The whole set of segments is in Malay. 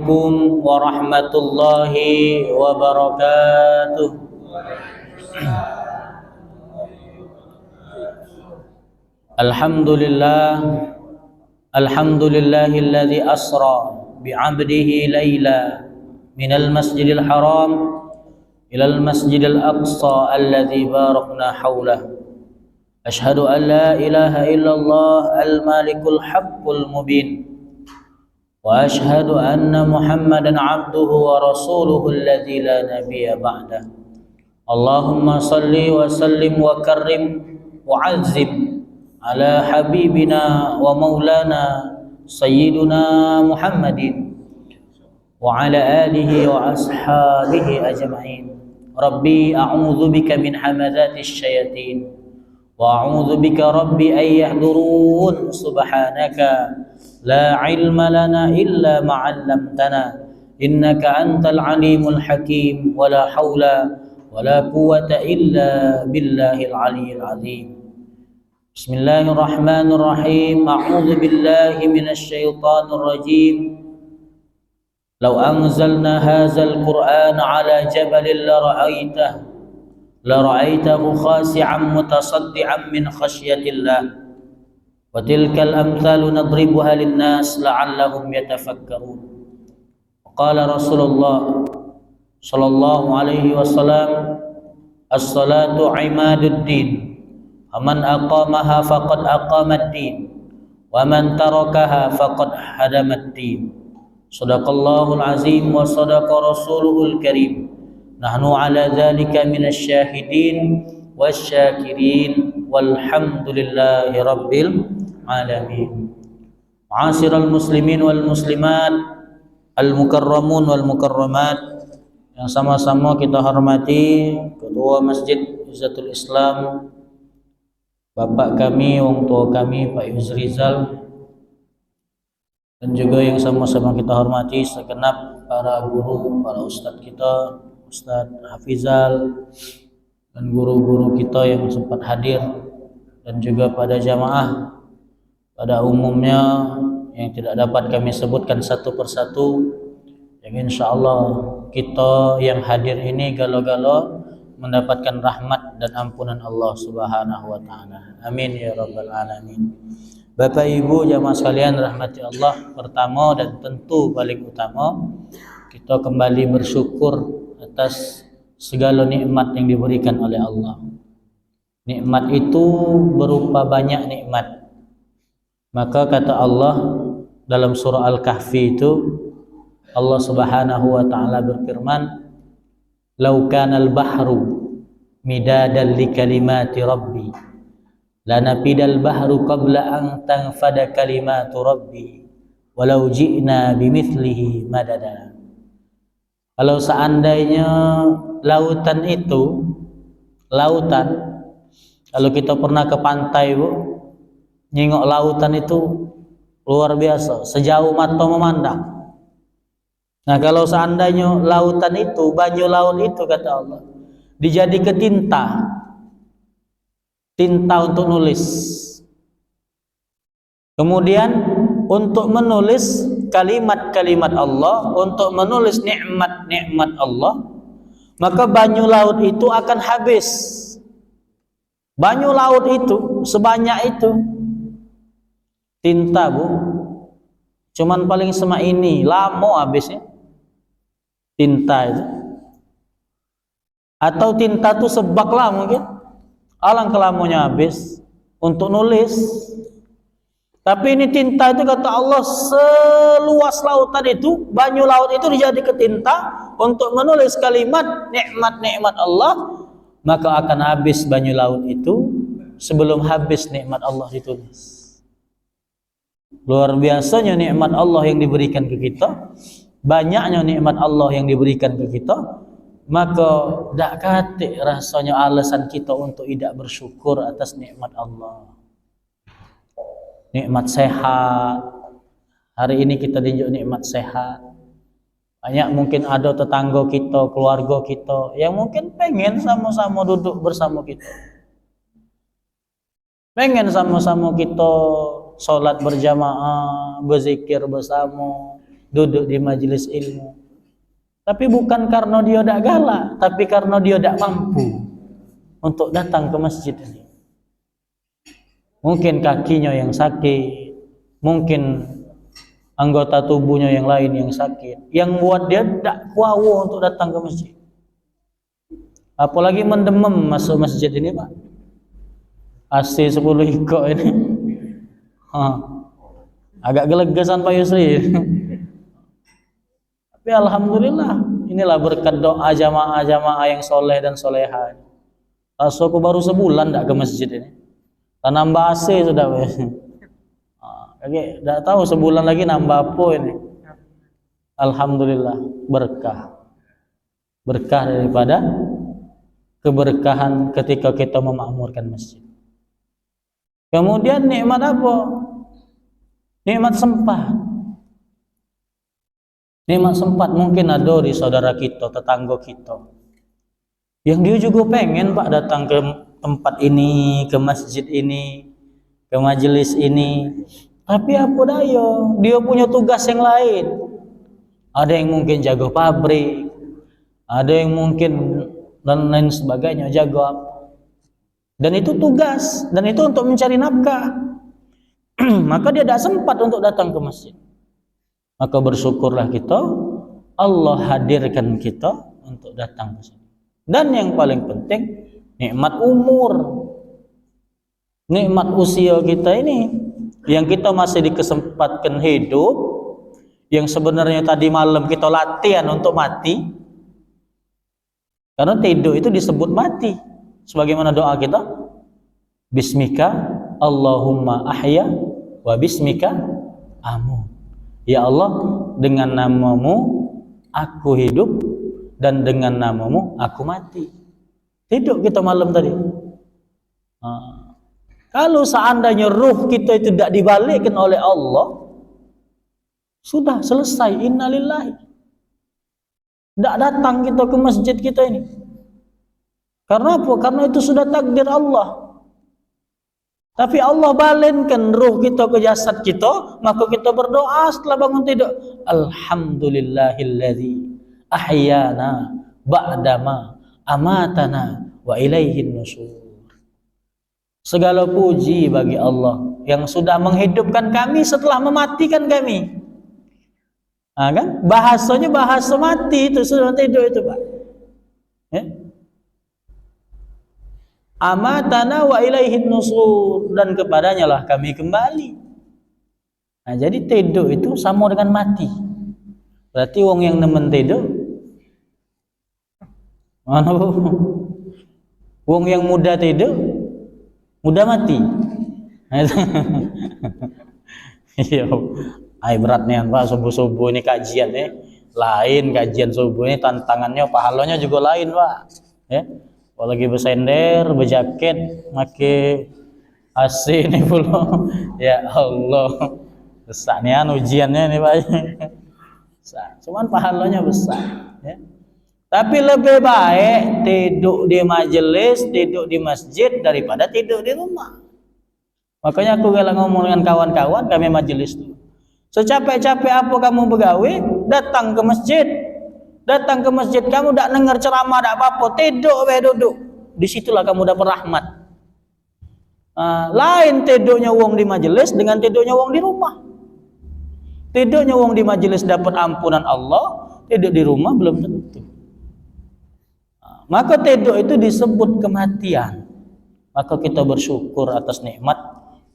Assalamualaikum warahmatullahi wabarakatuh. Alhamdulillah, alhamdulillahilladzi asra bi'abdihi laila minal masjidil haram ilal masjidil aqsa alladzi barakna haulah. Ashhadu an la ilaha illallah al-malikul haqqul mubin. وأشهد أن محمدا عبده ورسوله الذي لا نبي بعده. اللهم صل وسلم وكرم وعزم على حبيبنا ومولانا سيدنا محمد وعلى آله وأصحابه أجمعين. ربي أعوذ بك من همزات الشياطين وأعوذ بك ربي أن يحضرون. سبحانك لا علم لنا إلا ما علمتنا إنك أنت العليم الحكيم ولا حول ولا قوة إلا بالله العلي العظيم. بسم الله الرحمن الرحيم. أعوذ بالله من الشيطان الرجيم. لو أنزلنا هذا القرآن على جبل لرأيته خاشعا متصدعا من خشية الله وتلك الأمثال نضربها للناس لعلهم يتفكرون. وقال رسول الله صلى الله عليه وسلم الصلاة عماد الدين ومن أقامها فقد أقام الدين ومن تركها فقد هدم الدين. صدق الله العظيم وصدق رسوله الكريم. نحن على ذلك من الشاهدين والشاكرين والحمد لله رب العالمين. Ma'asyiral muslimin wal muslimat, al mukarramun wal mukarramat, yang sama-sama kita hormati Ketua Masjid Izzatul Islam, Bapak kami, orang tua kami Pak Yusrizal, dan juga yang sama-sama kita hormati segenap para guru, para ustadz kita, Ustadz Hafizal, dan guru-guru kita yang sempat hadir, dan juga pada jamaah pada umumnya yang tidak dapat kami sebutkan satu persatu, yang insya Allah kita yang hadir ini galo-galo mendapatkan rahmat dan ampunan Allah Subhanahu wa ta'ala. Amin ya rabbal alamin. Bapak Ibu jamaah sekalian rahmati Allah, pertama dan tentu paling utama kita kembali bersyukur atas segala nikmat yang diberikan oleh Allah. Nikmat itu berupa banyak nikmat. Maka kata Allah dalam surah Al-Kahfi itu, Allah Subhanahu wa ta'ala berfirman, "Lau kanal bahru midadan li kalimati rabbi lanafidal bahru qabla an tanfada kalimatu rabbi walau ji'na bimithlihi madada." Kalau seandainya lautan itu, kalau kita pernah ke pantai Bu, nyingok lautan itu luar biasa, sejauh mata memandang. Nah kalau seandainya lautan itu, banyu laut itu kata Allah, dijadikan tinta untuk nulis. Kemudian untuk menulis kalimat-kalimat Allah, untuk menulis nikmat-nikmat Allah, maka banyu laut itu akan habis. Banyu laut itu sebanyak itu tinta Bu, cuman paling semak ini lama habisnya tinta itu. Atau tinta itu sebak lah mungkin, alangkah lamanya habis untuk nulis. Tapi ini tinta itu kata Allah seluas lautan itu, banyu laut itu dijadikan tinta untuk menulis kalimat nikmat-nikmat Allah, maka akan habis banyu laut itu sebelum habis nikmat Allah ditulis. Luar biasanya nikmat Allah yang diberikan ke kita, banyaknya nikmat Allah yang diberikan ke kita, maka tak katik rasanya alasan kita untuk tidak bersyukur atas nikmat Allah. Nikmat sehat, hari ini kita tunjuk nikmat sehat. Banyak mungkin ada tetangga kita, keluarga kita yang mungkin pengen sama-sama duduk bersama kita, pengen sama-sama kita sholat berjamaah, berzikir bersama, duduk di majelis ilmu. Tapi bukan karena dia tidak galak, tapi karena dia tidak mampu untuk datang ke masjid ini. Mungkin kakinya yang sakit, mungkin anggota tubuhnya yang lain yang sakit, yang buat dia tidak kuawo untuk datang ke masjid. Apalagi mendemam masuk masjid ini, Pak. AC 10 ikok ini. Agak gelegesan Pak Yusri. Tapi alhamdulillah, inilah berkat doa jamaah-jamaah yang soleh dan soleha. Aku baru sebulan tidak ke masjid ini. Nambah AC sudah. Tidak tahu sebulan lagi nambah apa ini. Alhamdulillah, berkah. Berkah daripada keberkahan ketika kita memakmurkan masjid. Kemudian nikmat apa? Nikmat sempat. Nikmat sempat mungkin ada di saudara kita, tetangga kita, yang dia juga pengen Pak datang ke tempat ini, ke masjid ini, ke majelis ini. Tapi apa daya, dia punya tugas yang lain. Ada yang mungkin jaga pabrik, ada yang mungkin dan lain sebagainya, jaga. Dan itu tugas, dan itu untuk mencari nafkah. Maka dia tidak sempat untuk datang ke masjid. Maka bersyukurlah kita, Allah hadirkan kita untuk datang ke sini. Dan yang paling penting, nikmat umur, nikmat usia kita ini, yang kita masih dikesempatkan hidup, yang sebenarnya tadi malam kita latihan untuk mati. Karena tidur itu disebut mati. Sebagaimana doa kita, Bismika Allahumma ahya wa bismika amut. Ya Allah, dengan namamu aku hidup dan dengan namamu aku mati. Hidup kita malam tadi. Kalau seandainya ruh kita itu tidak dibalikkan oleh Allah, sudah selesai, innalillahi. Tidak datang kita ke masjid kita ini. Karena apa? Karena itu sudah takdir Allah. Tapi Allah balinkan ruh kita ke jasad kita, maka kita berdoa setelah bangun tidur, Alhamdulillahilladzi ahyana ba'dama amatana wa ilaihin nusyur. Segala puji bagi Allah yang sudah menghidupkan kami setelah mematikan kami. Kan? Bahasanya bahasa mati itu, sudah tidur itu Pak. Ya? Amatana wa ilaihin nusur, dan kepadanya lah kami kembali. Nah, jadi tidur itu sama dengan mati. Berarti wong yang nemen tidur, mana wong yang muda tidur, muda mati. Iya, ay berat nih Pak, subuh-subuh ini kajian lain, kajian subuh ini tantangannya, pahalanya juga lain Pak. Ya. Lagi bersender, berjaket, pakai AC nih pula. Ya Allah, besar nih ujiannya nih Pak. Besar. Cuman pahalanya besar. Ya. Tapi lebih baik tidur di majelis, tidur di masjid daripada tidur di rumah. Makanya aku kalau ngomong dengan kawan-kawan kami majelis tuh, secapek-capek apa kamu begawe, datang ke masjid. Datang ke masjid, kamu tidak dengar ceramah, tidak apa-apa, tidur, duduk. Disitulah kamu dapat rahmat. Lain tidurnya wong di majelis dengan tidurnya wong di rumah. Tidurnya wong di majelis dapat ampunan Allah, tidur di rumah belum tentu. Maka tidur itu disebut kematian. Maka kita bersyukur atas nikmat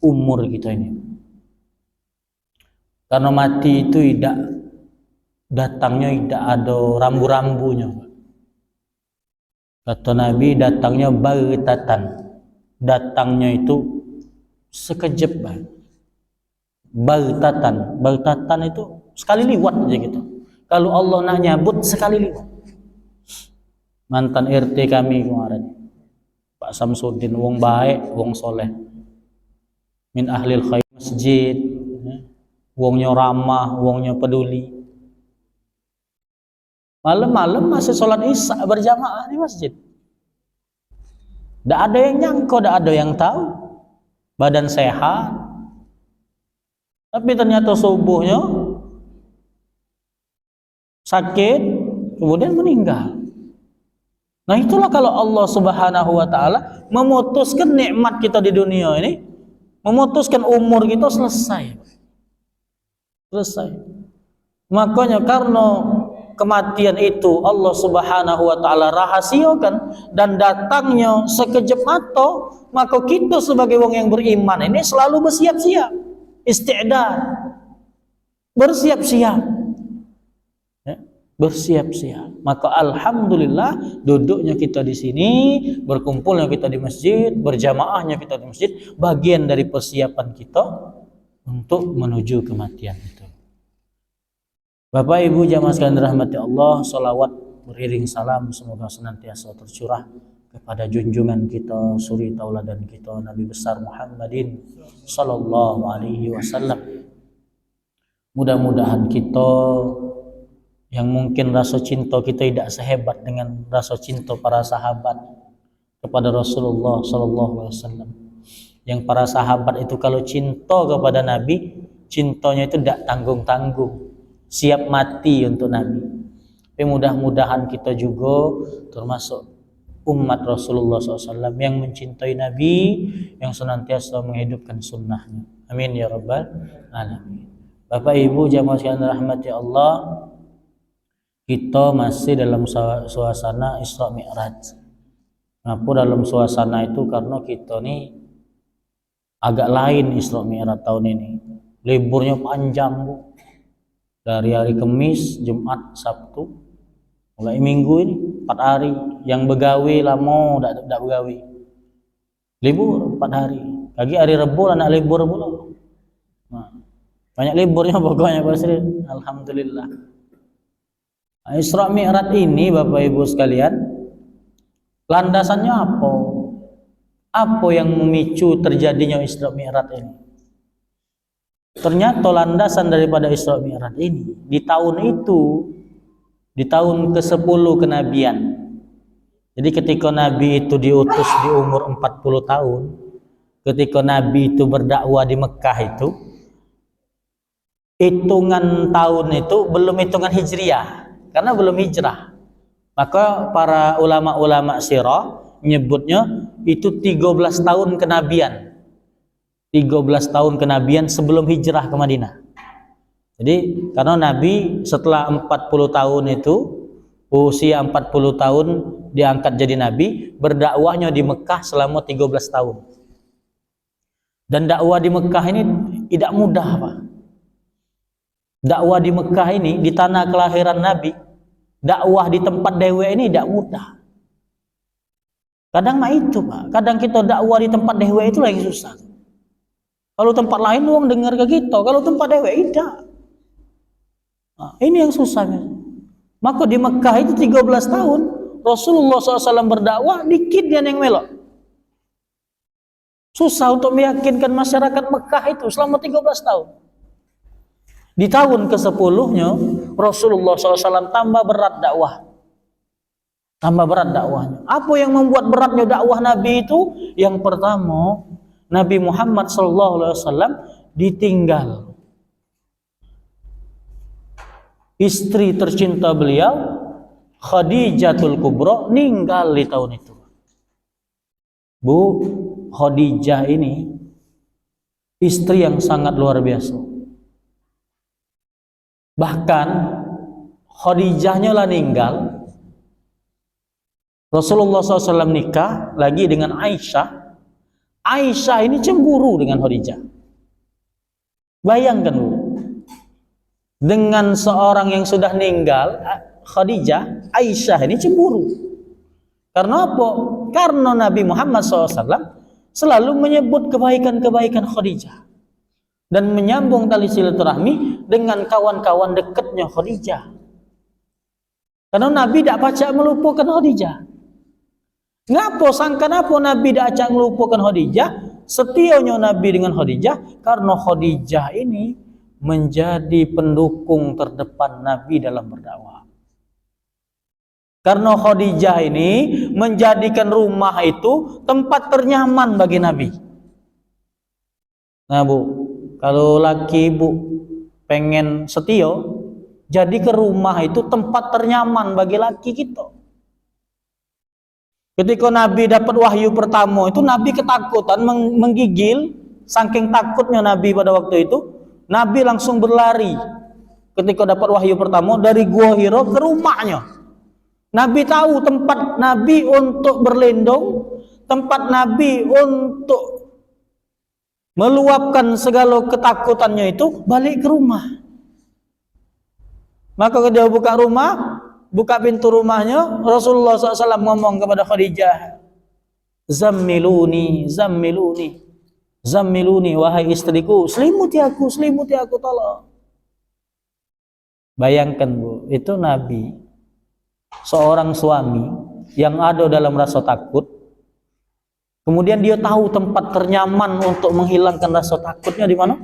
umur kita ini. Karena mati itu datangnya tidak ada rambu-rambunya. Kata Nabi, datangnya baghtatan. Datangnya itu sekejap. Baghtatan itu sekali liwat aja gitu. Kalau Allah nak nyabut sekali liwat. Mantan RT kami kemarin, Pak Samsudin, wong baik, wong soleh, min ahlil khair masjid, wongnya ramah, wongnya peduli. Malam-malam masih sholat isya berjamaah di masjid. Tidak ada yang nyangka, tidak ada yang tahu. Badan sehat. Tapi ternyata subuhnya sakit, kemudian meninggal. Nah itulah kalau Allah Subhanahu wa ta'ala memutuskan nikmat kita di dunia ini, memutuskan umur kita selesai. Makanya karena kematian itu Allah Subhanahu wa ta'ala rahasiakan dan datangnya sekejap mata, maka kita sebagai orang yang beriman ini selalu bersiap-siap, isti'dad, bersiap-siap. Bersiap-siap. Maka alhamdulillah duduknya kita di sini, berkumpulnya kita di masjid, berjamaahnya kita di masjid, bagian dari persiapan kita untuk menuju kematian itu. Bapak Ibu jamaah sekalian dirahmati Allah, salawat beriring salam semoga senantiasa tercurah kepada junjungan kita, suri tauladan kita, Nabi besar Muhammadin sallallahu alaihi wasallam. Mudah-mudahan kita yang mungkin rasa cinta kita tidak sehebat dengan rasa cinta para sahabat kepada Rasulullah sallallahu alaihi wasallam. Yang para sahabat itu kalau cinta kepada Nabi, cintanya itu tidak tanggung-tanggung, siap mati untuk Nabi. Tapi mudah-mudahan kita juga termasuk umat Rasulullah SAW yang mencintai Nabi, yang senantiasa menghidupkan sunnahnya. Amin ya rabbal alamin. Bapak Ibu jamaah sekalian rahmati Allah, kita masih dalam suasana Isra Mi'raj. Kenapa dalam suasana itu? Karena kita nih agak lain Isra Mi'raj tahun ini. Liburnya panjang, Bu. Dari hari Kamis, Jumat, Sabtu, mulai Minggu ini 4 hari. Yang begawi lama tidak begawi. Libur 4 hari. Lagi hari Rabu anak libur pula. Nah, banyak liburnya pokoknya Presiden. Alhamdulillah. Isra Mi'raj ini Bapak Ibu sekalian, landasannya apa? Apa yang memicu terjadinya Isra Mi'raj ini? Ternyata landasan daripada Isra Mi'raj ini di tahun itu, di tahun ke-10 kenabian. Jadi ketika Nabi itu diutus di umur 40 tahun, ketika Nabi itu berdakwah di Mekah itu, hitungan tahun itu belum hitungan Hijriah. Karena belum hijrah. Maka para ulama-ulama sirah menyebutnya itu 13 tahun kenabian. 13 tahun kenabian sebelum hijrah ke Madinah. Jadi karena Nabi setelah 40 tahun itu, usia 40 tahun diangkat jadi Nabi, berdakwahnya di Mekah selama 13 tahun. Dan dakwah di Mekah ini tidak mudah, Pak. Dakwah di Mekah ini, di tanah kelahiran Nabi, dakwah di tempat dewe ini tidak mudah. Kadang mah itu, Pak. Kadang kita dakwah di tempat dewe itu yang susah. Kalau tempat lain orang dengar ke kita, kalau tempat dewe tidak. Nah, ini yang susah. Maka di Mekah itu 13 tahun Rasulullah SAW berdakwah, dikit dia yang melok. Susah untuk meyakinkan masyarakat Mekah itu selama 13 tahun. Di tahun ke-10-nya Rasulullah SAW tambah berat dakwah. Tambah berat dakwahnya. Apa yang membuat beratnya dakwah Nabi itu? Yang pertama, Nabi Muhammad SAW ditinggal. Istri tercinta beliau, Khadijatul Kubra, meninggal di tahun itu. Bu, Khadijah ini istri yang sangat luar biasa. Bahkan Khadijahnya lah meninggal, Rasulullah SAW nikah lagi dengan Aisyah. Aisyah ini cemburu dengan Khadijah. Bayangkan Bu, dengan seorang yang sudah meninggal, Khadijah, Aisyah ini cemburu. Karena apa? Karena Nabi Muhammad SAW selalu menyebut kebaikan-kebaikan Khadijah dan menyambung tali silaturahmi dengan kawan-kawan dekatnya Khadijah. Karena Nabi tidak pacak melupakan Khadijah. Ngapa sangka apa Nabi tidak pacak melupakan Khadijah? Setianya Nabi dengan Khadijah karena Khadijah ini menjadi pendukung terdepan Nabi dalam berdakwah. Karena Khadijah ini menjadikan rumah itu tempat ternyaman bagi Nabi. Nah Bu, kalau laki ibu pengen setia, Jadi ke rumah itu tempat ternyaman bagi laki kita. Ketika Nabi dapat wahyu pertama itu, Nabi ketakutan, menggigil. Saking takutnya Nabi pada waktu itu, Nabi langsung berlari ketika dapat wahyu pertama dari Gua Hira ke rumahnya. Nabi tahu tempat Nabi untuk berlindung, tempat Nabi untuk meluapkan segala ketakutannya itu balik ke rumah. Maka ketika dia buka rumah, buka pintu rumahnya, Rasulullah SAW ngomong kepada Khadijah, Zammiluni, zammiluni, zammiluni, wahai istriku, selimuti aku, tolong. Bayangkan Bu, itu Nabi, seorang suami yang ada dalam rasa takut, kemudian dia tahu tempat ternyaman untuk menghilangkan rasa takutnya di mana?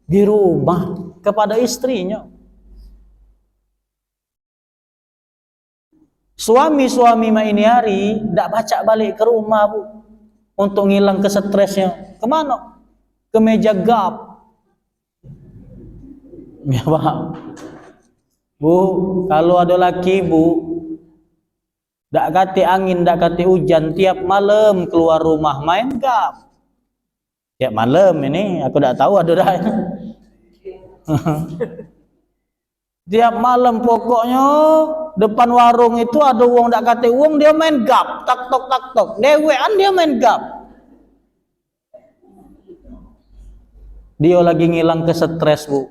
Di rumah, kepada istrinya. Suami-suami ini hari tidak baca balik ke rumah Bu, untuk ngilang ke stresnya. Kemana? Ke meja gap. Ya Pak. Bu, kalau ada laki Bu, dak kate angin, dak kate hujan, tiap malam keluar rumah main gap. Tiap malam ini, aku dak tahu ada dah. Tiap malam pokoknya depan warung itu ada uang, dak kate uang, dia main gap, tak tok, dewean dia main gap. Dia lagi ngilang ke stres Bu,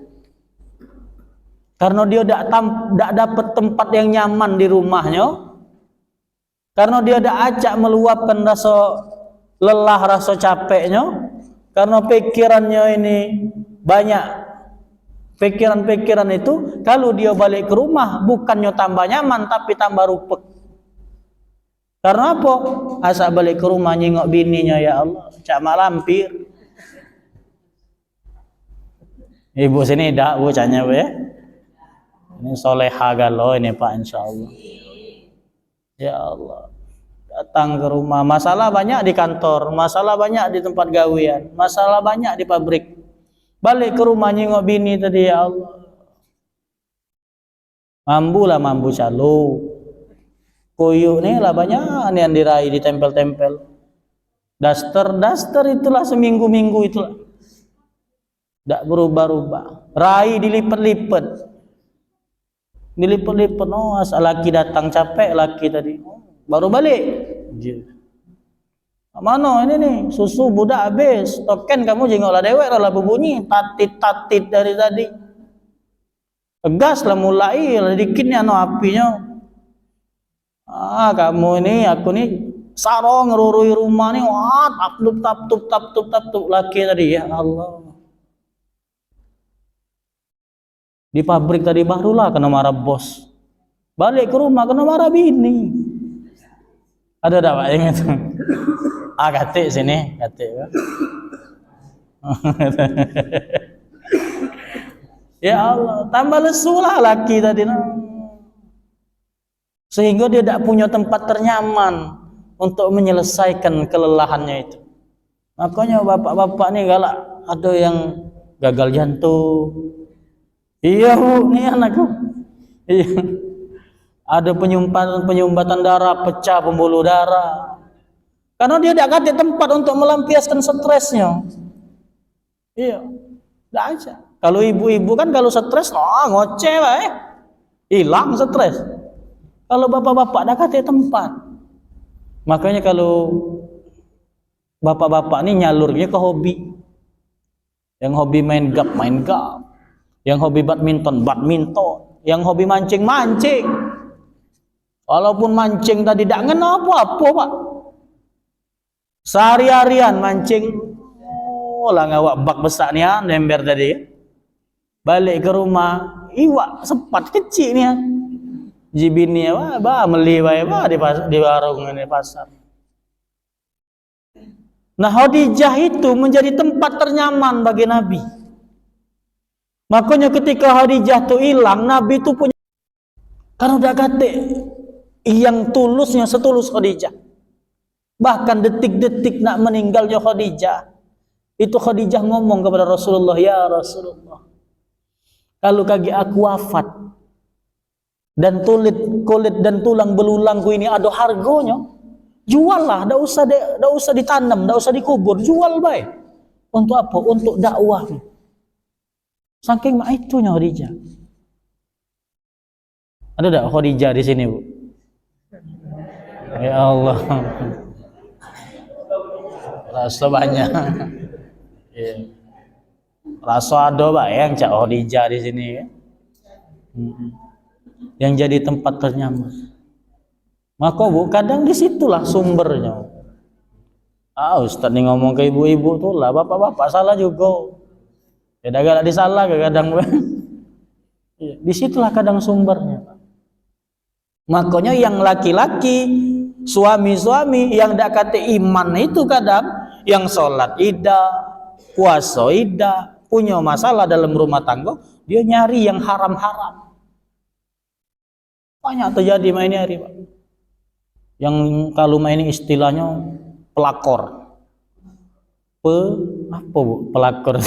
karena dia dak dapat tempat yang nyaman di rumahnya, karena dia dak acak meluapkan rasa lelah, rasa capeknya, karena pikirannya ini banyak. Pikiran-pikiran itu kalau dia balik ke rumah bukannya tambah nyaman tapi tambah rupek. Karena apa? Asa balik ke rumah nyengok bininya, ya Allah, cak mak lampir. Ibu sini dak Bu canya Bu ya. Ini soleha galau ini Pak, insyaallah. Ya Allah. Datang ke rumah, masalah banyak di kantor, masalah banyak di tempat gawean, masalah banyak di pabrik. Balik ke rumah nyengok bini tadi, ya Allah. Mambu calo. Kuyuk nih lah banyak nih yang diraih, ditempel-tempel. Daster itulah seminggu-minggu itulah. Tidak berubah-ubah. Raih dilipat-lipat. Dilipat-lipat, oh asal laki datang capek laki tadi. Oh, baru balik. Mana ini nih, susu budak habis, token kamu jengoklah dewek lah berbunyi, tatit dari tadi. Gas lah mulai, lah dikit nih apinya. Kamu ini, aku nih sarong ngerurui rumah nih, wah tap-tup laki tadi, ya Allah. Di pabrik tadi barulah kena marah bos. Balik ke rumah kena marah bini. Ada tak Pak yang itu? Kate sini, kate. Ya Allah, tambah lesu lah laki tadi. Sehingga dia tidak punya tempat ternyaman untuk menyelesaikan kelelahannya itu. Makanya bapak-bapak nih galak, ada yang gagal jantung. Iya Bu, nih anakku. Iya. Ada penyumbatan darah, pecah pembuluh darah. Karena dia tidak ada tempat untuk melampiaskan stresnya. Iya, tidak aja. Kalau ibu-ibu kan kalau stres, ngoceh lah, hilang stres. Kalau bapak-bapak tidak ada tempat. Makanya kalau bapak-bapak ini nyalurnya ke hobi. Yang hobi main gap. Yang hobi badminton. Yang hobi mancing. Walaupun mancing tadi tidak ngena apa-apa Pak. Sehari-harian mancing, lah ngawak bak besar nih nember tadi. Balik ke rumah, iwak sepat kecil nih. Jibini meli di warung ini pasar. Nah, Khadijah itu menjadi tempat ternyaman bagi Nabi. Makanya ketika Khadijah itu hilang, Nabi itu punya, karena udah kate yang tulusnya setulus Khadijah. Bahkan detik-detik nak meninggalnya Khadijah, itu Khadijah ngomong kepada Rasulullah, ya Rasulullah, kalau kaki aku wafat, dan kulit dan tulang belulangku ini ada harganya. Jual lah, ndak usah ditanam, ndak usah dikubur, jual baik. Untuk apa? Untuk dakwah. Saking itunya Khadijah. Ada enggak Khadijah di sini, Bu? Ya Allah. Rasa banyak. Ya. Rasa ada Pak yang Cak Khadijah di sini ya. Yang jadi tempat ternyaman. Maka Bu, kadang disitulah sumbernya. Ustaz nih ngomong ke ibu-ibu tuh lah, bapak-bapak salah juga. Ya agak disalah kadang. Disitulah kadang sumbernya. Makanya yang laki-laki, suami-suami yang dak kate iman itu kadang yang sholat idah, puasa idah, punya masalah dalam rumah tangga, dia nyari yang haram-haram. Banyak terjadi main hari Pak. Yang kalau main istilahnya pelakor. Apa Bu? Pelakor.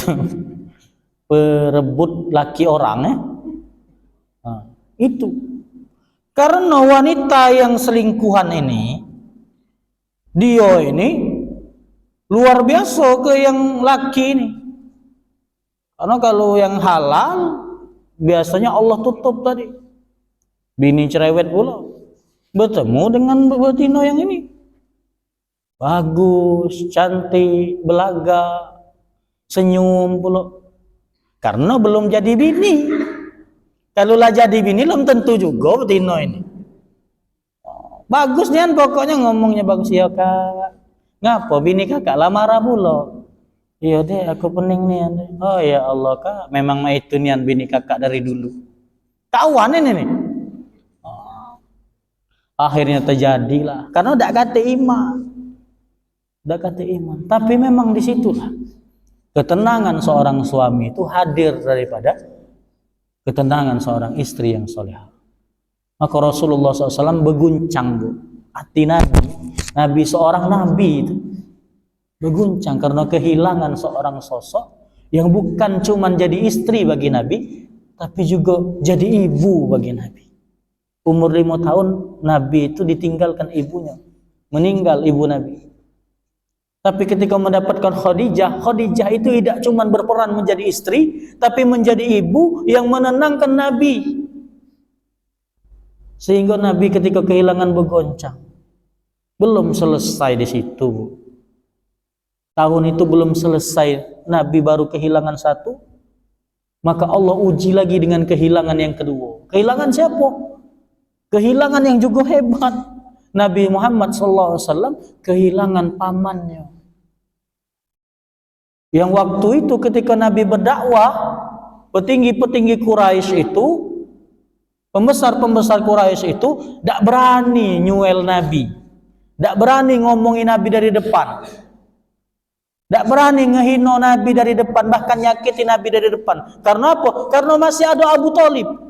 Perebut laki orang ya. Nah, itu. Karena wanita yang selingkuhan ini, dia ini luar biasa ke yang laki ini. Karena kalau yang halal biasanya Allah tutup tadi. Bini cerewet pula bertemu dengan betina yang ini. Bagus, cantik, belaga, senyum pula. Karena belum jadi bini. Kalau lah jadi bini belum tentu juga betina ini. Bagus nian pokoknya ngomongnya bagus ya Kak. Ngapa bini kakak lah marah pula. Iya deh aku pening nian. Oh ya Allah Kak, memang itu nian bini kakak dari dulu. Kawan ini nih. Akhirnya terjadilah karena udah kata iman. Tapi memang disitulah ketenangan seorang suami itu hadir daripada ketenangan seorang istri yang solehah. Maka Rasulullah SAW berguncang Bu, hati Nabi seorang Nabi itu berguncang karena kehilangan seorang sosok yang bukan cuma jadi istri bagi Nabi, tapi juga jadi ibu bagi Nabi. Umur 5 tahun Nabi itu ditinggalkan ibunya, meninggal ibu Nabi. Tapi ketika mendapatkan Khadijah itu tidak cuma berperan menjadi istri, tapi menjadi ibu yang menenangkan Nabi. Sehingga Nabi ketika kehilangan bergoncang. Belum selesai di situ. Tahun itu belum selesai, Nabi baru kehilangan satu, maka Allah uji lagi dengan kehilangan yang kedua. Kehilangan siapa? Kehilangan yang juga hebat. Nabi Muhammad SAW kehilangan pamannya. Yang waktu itu ketika Nabi berdakwah, petinggi-petinggi Quraisy itu, pembesar-pembesar Quraisy itu tidak berani nyuel Nabi, tidak berani ngomongin Nabi dari depan, tidak berani ngehino Nabi dari depan, bahkan nyakitin Nabi dari depan. Karena apa? Karena masih ada Abu Thalib.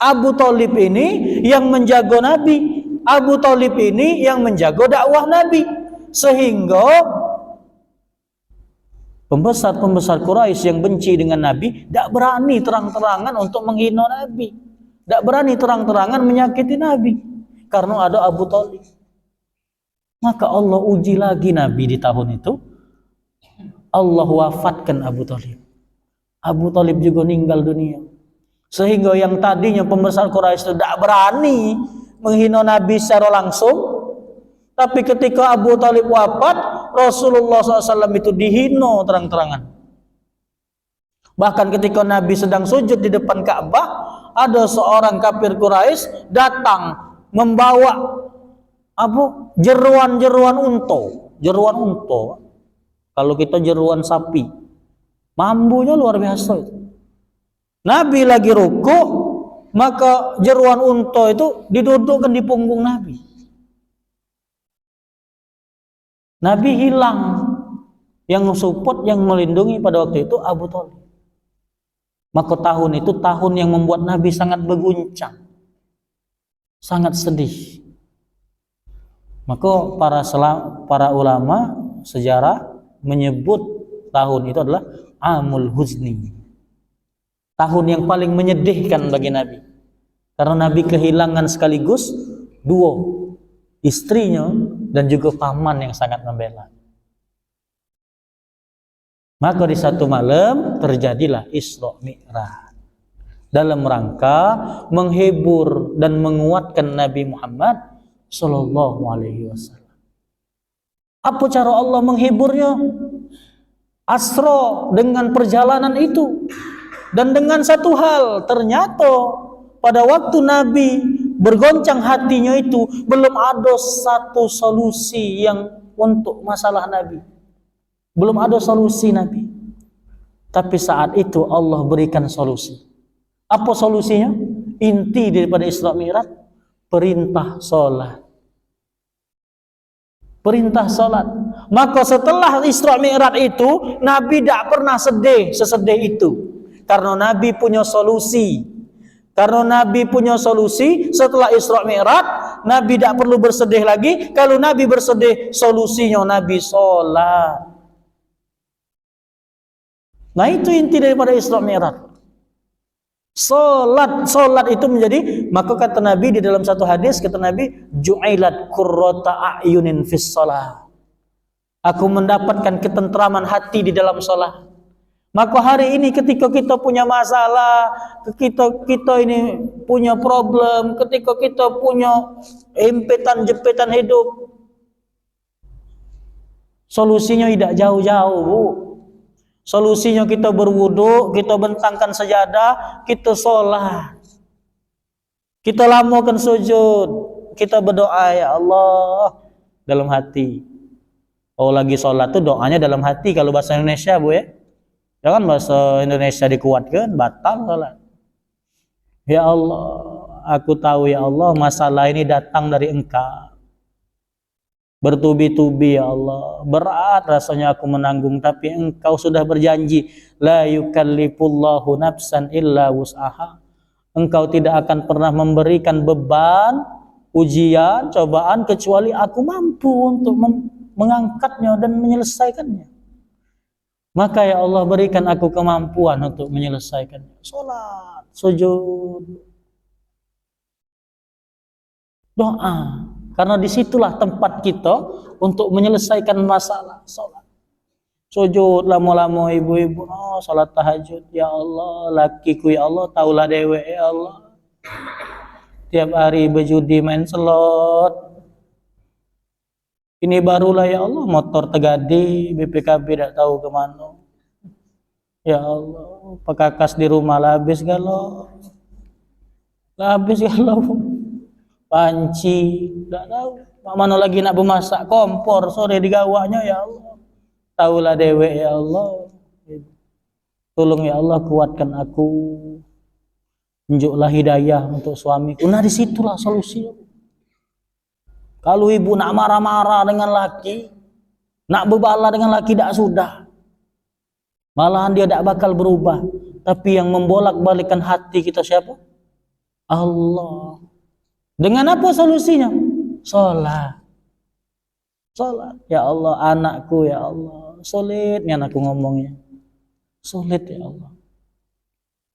Abu Thalib ini yang menjaga Nabi. Abu Thalib ini yang menjaga dakwah Nabi. Sehingga pembesar-pembesar Quraisy yang benci dengan Nabi tidak berani terang-terangan untuk menghina Nabi, tidak berani terang-terangan menyakiti Nabi karena ada Abu Thalib. Maka Allah uji lagi Nabi di tahun itu. Allah wafatkan Abu Thalib. Abu Thalib juga meninggal dunia. Sehingga yang tadinya pembesar Quraisy itu tidak berani menghina Nabi secara langsung, tapi ketika Abu Thalib wafat, Rasulullah SAW itu dihina terang-terangan. Bahkan ketika Nabi sedang sujud di depan Ka'bah, ada seorang kafir Quraisy datang membawa jeruan unta. Kalau kita jeruan sapi, mambunya luar biasa itu. Nabi lagi rukuk, maka jeruan unta itu didudukkan di punggung Nabi. Nabi hilang. Yang support, yang melindungi pada waktu itu Abu Thalib. Maka tahun itu tahun yang membuat Nabi sangat berguncang, sangat sedih. Maka para ulama sejarah menyebut tahun itu adalah Amul Huzni, tahun yang paling menyedihkan bagi Nabi. Karena Nabi kehilangan sekaligus dua, istrinya dan juga paman yang sangat membela. Maka di satu malam terjadilah Isra Mi'raj dalam rangka menghibur dan menguatkan Nabi Muhammad sallallahu alaihi wasallam. Apa cara Allah menghiburnya? Asra dengan perjalanan itu. Dan dengan satu hal, ternyata pada waktu Nabi bergoncang hatinya itu belum ada satu solusi yang untuk masalah Nabi. Belum ada solusi Nabi. Tapi saat itu Allah berikan solusi. Apa solusinya? Inti daripada Isra Mi'raj, perintah salat. Perintah salat. Maka setelah Isra Mi'raj itu Nabi tidak pernah sedih sesedih itu. Karena Nabi punya solusi. Karena Nabi punya solusi, setelah Isra Mi'raj Nabi tidak perlu bersedih lagi. Kalau Nabi bersedih, solusinya Nabi sholat. Nah itu inti daripada Isra Mi'raj. Sholat itu menjadi, maka kata Nabi di dalam satu hadis, kata Nabi, ju'ilat qurrata a'yunin fis shalah. Aku mendapatkan ketentraman hati di dalam sholat. Maka hari ini ketika kita punya masalah, kita ini punya problem, ketika kita punya impitan-jepitan hidup, solusinya tidak jauh-jauh, Bu. Solusinya kita berwudu, kita bentangkan sajadah, kita sholat. Kita lamakan sujud, kita berdoa, ya Allah, dalam hati. Oh lagi sholat tuh doanya dalam hati kalau bahasa Indonesia, Bu ya. Jangan bahasa Indonesia dikuatkan, batal sholat. Ya Allah, aku tahu ya Allah masalah ini datang dari Engkau. Bertubi-tubi ya Allah, berat rasanya aku menanggung, tapi Engkau sudah berjanji, la yukallifullahu nafsan illa wus'aha. Engkau tidak akan pernah memberikan beban, ujian, cobaan kecuali aku mampu untuk mengangkatnya dan menyelesaikannya. Maka ya Allah berikan aku kemampuan untuk menyelesaikannya. Salat, sujud, doa. Karena disitulah tempat kita untuk menyelesaikan masalah. Salat, sujud, lama-lama ibu-ibu, oh, salat tahajud. Ya Allah, lakiku ya Allah, taulah dewe ya Allah. Tiap hari berjudi main slot. Ini barulah ya Allah, motor tegadi, BPKB tidak tahu kemana. Ya Allah, pekakas di rumah labis galau. Labis galau. Panci, tidak tahu. Mana lagi nak bermasak kompor, sore digawanya ya Allah. Taulah dewe ya Allah. Tolong ya Allah kuatkan aku. Tunjuklah hidayah untuk suamiku. Nah disitulah solusinya. Kalau ibu nak marah-marah dengan laki, nak berbala dengan laki, tidak sudah. Malahan dia tidak bakal berubah. Tapi yang membolak-balikan hati kita siapa? Allah. Dengan apa solusinya? Sholat. Sholat. Ya Allah, anakku ya Allah. Sulit nih anakku ngomongnya. Sulit ya Allah.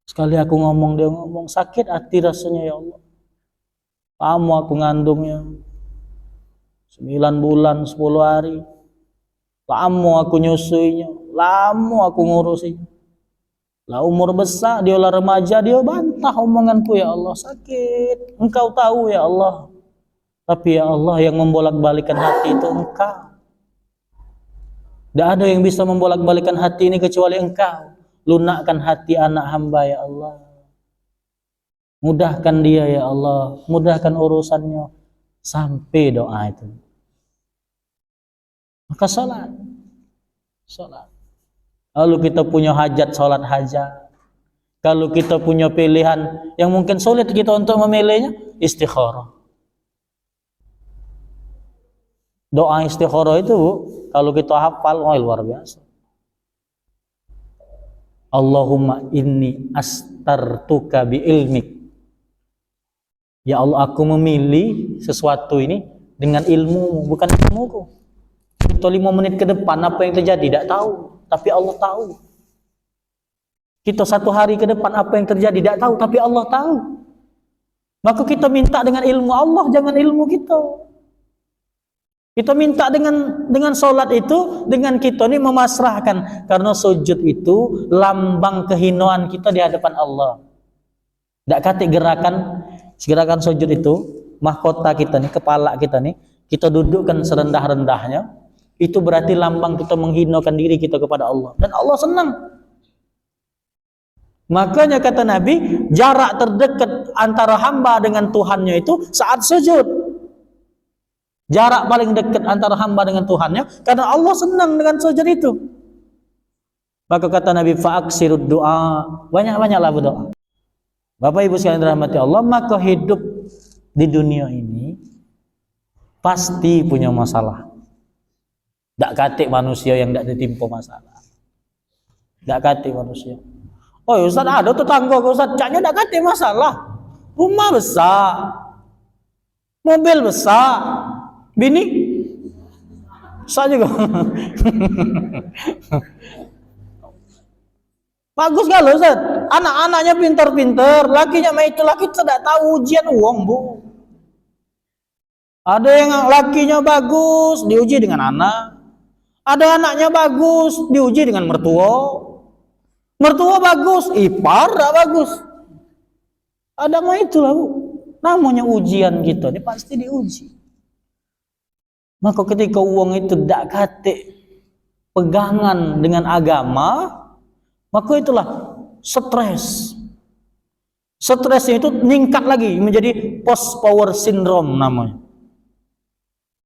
Sekali aku ngomong, dia ngomong, sakit hati rasanya ya Allah. Kamu aku ngandungnya 9 bulan 10 hari. Lama aku nyusuinya, lama aku ngurusinya. Lah umur besar, dia lah remaja, dia bantah omonganku ya Allah, sakit. Engkau tahu ya Allah. Tapi ya Allah yang membolak-balikan hati itu Engkau. Tidak ada yang bisa membolak-balikan hati ini kecuali Engkau. Lunakkan hati anak hamba ya Allah. Mudahkan dia ya Allah, mudahkan urusannya. Sampai doa itu. Maka sholat. Sholat. Lalu kita punya hajat, sholat hajat. Kalau kita punya pilihan yang mungkin sulit kita untuk memilihnya, istikharah. Doa istikharah itu, Bu, kalau kita hafal, oh luar biasa. Allahumma inni astartuka bi ilmik. Ya Allah, aku memilih sesuatu ini dengan ilmu, bukan ilmuku. Kita 5 menit ke depan apa yang terjadi tidak tahu, tapi Allah tahu. Kita 1 hari ke depan apa yang terjadi tidak tahu, tapi Allah tahu. Maka kita minta dengan ilmu Allah, jangan ilmu kita. Kita minta dengan solat itu, dengan kita ini memasrahkan, karena sujud itu lambang kehinaan kita di hadapan Allah. Tidak kata gerakan sujud itu, mahkota kita nih, kepala kita nih, kita dudukkan serendah-rendahnya, itu berarti lambang kita menghinakan diri kita kepada Allah, dan Allah senang. Makanya kata Nabi, jarak terdekat antara hamba dengan Tuhannya itu saat sujud. Jarak paling dekat antara hamba dengan Tuhannya, karena Allah senang dengan sujud itu. Maka kata Nabi, fa'aksirud doa, banyak-banyaklah berdoa. Bapak Ibu sekalian dirahmati Allah, maka hidup di dunia ini pasti punya masalah. Tak katik manusia yang tidak ditimpa masalah. Tak katik manusia. Oh Ustaz, ada tetangga Ustaz, caknya tak katik masalah. Rumah besar, mobil besar, bini besar juga. Bagus gak loh Ustaz, anak-anaknya pintar-pintar, lakinya mah itu laki tidak tahu ujian uang bu. Ada yang lakinya bagus diuji dengan anak, ada anaknya bagus diuji dengan mertua. Mertua bagus, ipar tidak bagus. Ada mah itulah bu, namanya ujian kita ini pasti diuji. Maka ketika uang itu tidak katik pegangan dengan agama, maka itulah stres. Stresnya itu meningkat lagi menjadi post power syndrome namanya.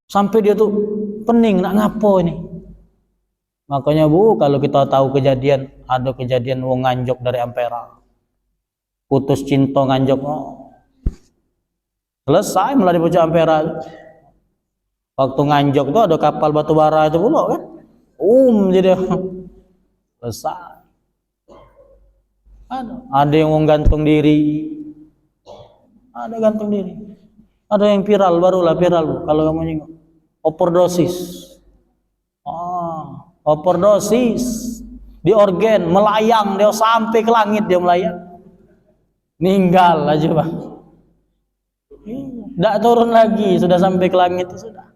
Sampai dia tuh pening nak ngapo ini. Makanya bu, kalau kita tahu ada kejadian wong nganjok dari Ampera, putus cinta nganjok, selesai melalui pojok Ampera. Waktu nganjok tuh ada kapal batu bara itu pula kan, jadi selesai. Ada yang wong gantung diri, ada gantung diri, ada yang viral, barulah viral bu, kalau kamu nyinggung overdosis. Overdosis di organ, melayang dia sampai ke langit, dia melayang, ninggal aja bang, tidak turun lagi, sudah sampai ke langit sudah.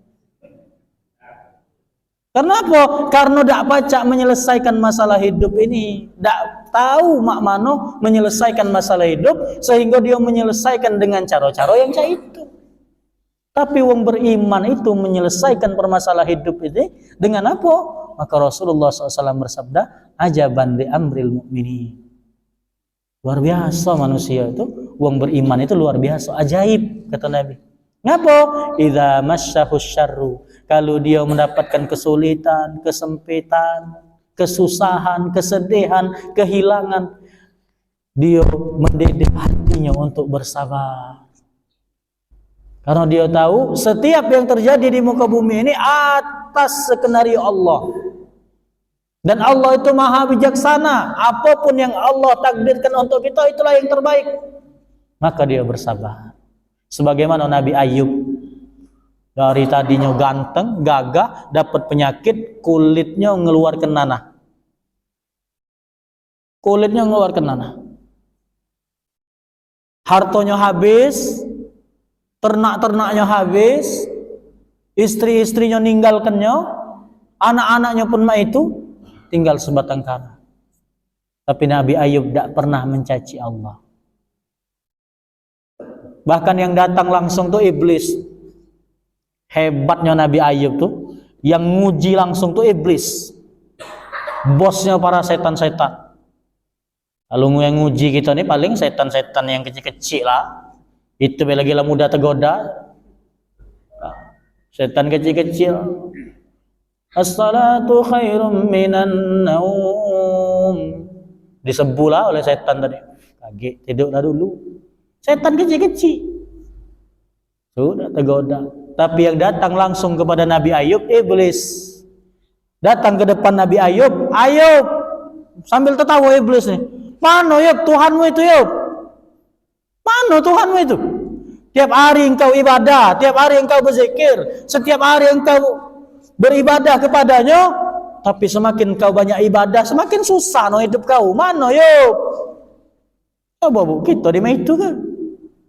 Kenapa? Karena tidak pacak menyelesaikan masalah hidup ini, tidak tahu mak mano menyelesaikan masalah hidup, sehingga dia menyelesaikan dengan cara-cara yang itu. Tapi wong beriman itu menyelesaikan permasalahan hidup ini dengan apa? Maka Rasulullah SAW bersabda, ajaban li amril mu'minin. Luar biasa manusia itu, wong beriman itu luar biasa, ajaib kata Nabi. Ngapa? Idza masyahu syarru, kalau dia mendapatkan kesulitan, kesempitan, kesusahan, kesedihan, kehilangan, dia mendidik hatinya untuk bersabar. Karena dia tahu setiap yang terjadi di muka bumi ini atas skenario Allah. Dan Allah itu maha bijaksana. Apapun yang Allah takdirkan untuk kita, itulah yang terbaik. Maka dia bersabar. Sebagaimana Nabi Ayub, dari tadinya ganteng, gagah, dapat penyakit, kulitnya mengeluarkan nanah. Kulitnya mengeluarkan nanah. Hartanya habis, ternak-ternaknya habis, istri-istrinya ninggalkannya, anak-anaknya pun itu tinggal sebatang kara. Tapi Nabi Ayub tidak pernah mencaci Allah. Bahkan yang datang langsung tuh iblis. Hebatnya Nabi Ayub tuh, yang nguji langsung tuh iblis, bosnya para setan-setan. Lalu yang nguji kita nih paling setan-setan yang kecil-kecil lah. Itu lagi lah mudah tergoda. Setan kecil-kecil. As-salatu khairum minan naum. Disebulah oleh setan tadi. Kaget, tidurlah dulu. Setan kecil-kecil. Sudah tergoda. Tapi yang datang langsung kepada Nabi Ayub, iblis. Datang ke depan Nabi Ayub, Ayub. Sambil tertawa iblis nih. Mana Ayub Tuhanmu itu Ayub? Mana Tuhanmu itu? Tiap hari engkau ibadah, tiap hari engkau berzikir, setiap hari engkau beribadah kepadanya, tapi semakin kau banyak ibadah, semakin susah no hidup kau. Mana Ayub? Coba bu, kita di itu kan.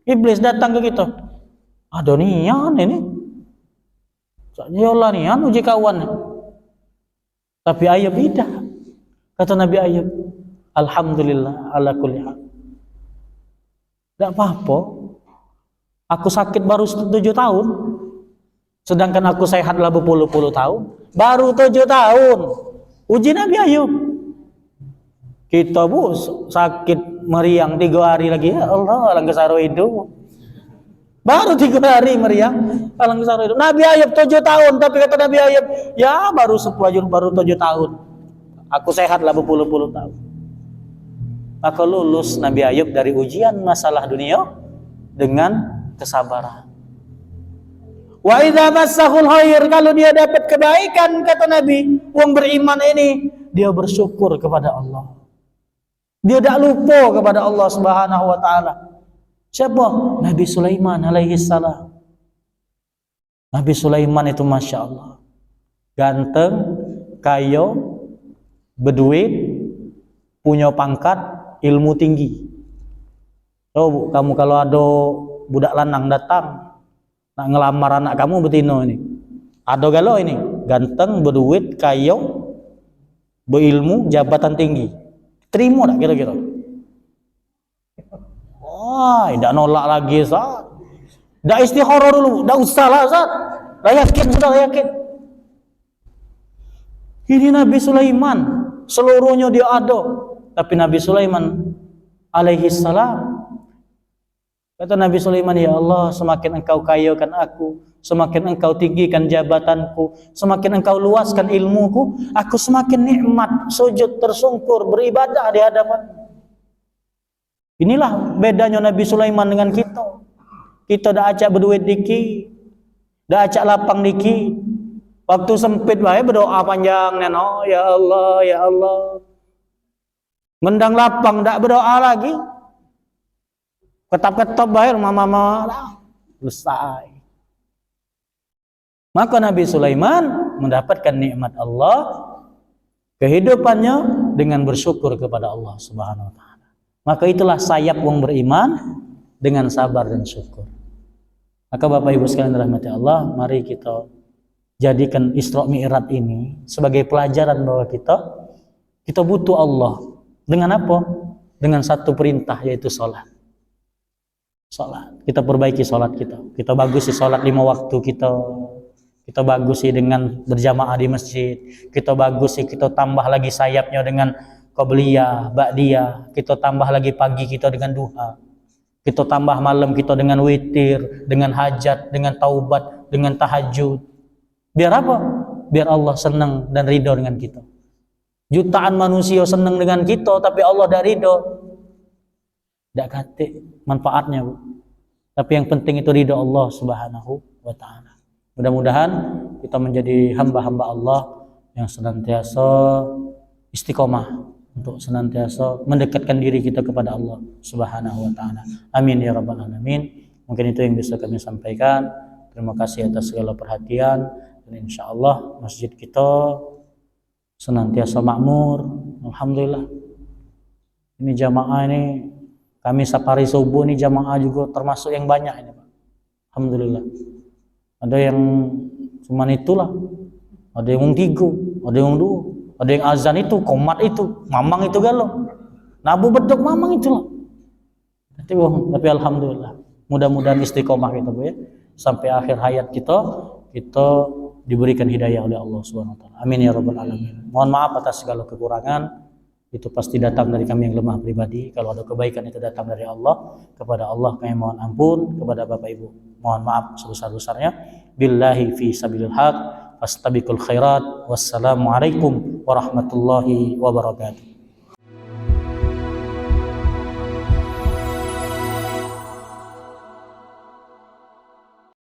Iblis datang ke kita. Ada nian ini. Yolah nian uji kawan. Tapi Ayub tidak. Kata Nabi Ayub, alhamdulillah ala kulli hal. Tidak apa-apa. Aku sakit baru 7 tahun. Sedangkan aku sehat lah berpuluh-puluh tahun. Baru 7 tahun. Uji Nabi Ayub. Kita bu sakit meriang 3 hari lagi. Ya Allah, alang kesaro hidup. Baru 3 hari meriang, alang kesaro hidup. Nabi Ayub 7 tahun. Tapi kata Nabi Ayub, ya baru 7 tahun. Aku sehat lah berpuluh-puluh tahun. Maka lulus Nabi Ayub dari ujian masalah dunia dengan kesabaran. Wa idza massahul khair, kalau dia dapat kebaikan, kata Nabi, wong beriman ini dia bersyukur kepada Allah. Dia tidak lupa kepada Allah Subhanahu wa taala. Siapa? Nabi Sulaiman alaihi salam. Nabi Sulaiman itu masya Allah, ganteng, kaya, berduit, punya pangkat, ilmu tinggi. Oh, kamu kalau ada budak lanang datang nak ngelamar anak kamu betino ini, ada galau ini, ganteng, berduit, kaya, berilmu, jabatan tinggi, terima tak kira-kira? Wah, tidak nolak lagi Ustaz. Dah istikharah dulu, dah usah lah Ustaz. Dah yakin, sudah yakin. Ini Nabi Sulaiman, seluruhnya dia ada. Tapi Nabi Sulaiman alaihi salam, kata Nabi Sulaiman, ya Allah, semakin engkau kayakan aku, semakin engkau tinggikan jabatanku, semakin engkau luaskan ilmuku, aku semakin nikmat, sujud tersungkur, beribadah di hadapan. Inilah bedanya Nabi Sulaiman dengan kita. Kita dah acak berduit dikit, dah acak lapang dikit. Waktu sempit bae berdoa panjang neno, ya Allah, ya Allah. Mendang lapang dak berdoa lagi. Ketap-ketap bae mama lah. Selesai. Maka Nabi Sulaiman mendapatkan nikmat Allah, kehidupannya dengan bersyukur kepada Allah Subhanahu wa taala. Maka itulah sayap wong beriman dengan sabar dan syukur. Maka Bapak Ibu sekalian dirahmati Allah, mari kita jadikan Isra Mi'raj ini sebagai pelajaran bahwa kita butuh Allah. Dengan apa? Dengan satu perintah, yaitu sholat. Sholat. Kita perbaiki sholat kita. Kita bagusi sholat 5 waktu kita. Kita bagusi dengan berjamaah di masjid. Kita bagusi, kita tambah lagi sayapnya dengan qabliyah, ba'diyah. Kita tambah lagi pagi kita dengan duha. Kita tambah malam kita dengan witir, dengan hajat, dengan taubat, dengan tahajud. Biar apa? Biar Allah senang dan ridho dengan kita. Jutaan manusia senang dengan kita, tapi Allah tidak ridho. Tidak kate manfaatnya, Bu. Tapi yang penting itu ridho Allah Subhanahu wa taala. Mudah-mudahan kita menjadi hamba-hamba Allah yang senantiasa istiqomah untuk senantiasa mendekatkan diri kita kepada Allah Subhanahu wa taala. Amin ya rabbal alamin. Mungkin itu yang bisa kami sampaikan. Terima kasih atas segala perhatian, dan insyaallah masjid kita senantiasa makmur. Alhamdulillah. Ini jamaah ini, kami safari subuh ini jamaah juga termasuk yang banyak ini, Pak. Alhamdulillah. Ada yang cuman itulah, ada yang 3, ada yang 2, ada yang azan itu, komat itu, mamang itu galau, nabu beduk mamang itulah. Tapi alhamdulillah, mudah-mudahan istiqomah kita, Bu, ya, sampai akhir hayat kita diberikan hidayah oleh Allah Subhanahu wa taala. Amin ya rabbal alamin. Mohon maaf atas segala kekurangan. Itu pasti datang dari kami yang lemah pribadi. Kalau ada kebaikan itu datang dari Allah. Kepada Allah kami mohon ampun. Kepada Bapak Ibu mohon maaf sebesar-besarnya. Billahi fi sabilil haq, fastabiqul khairat. Wassalamualaikum warahmatullahi wabarakatuh.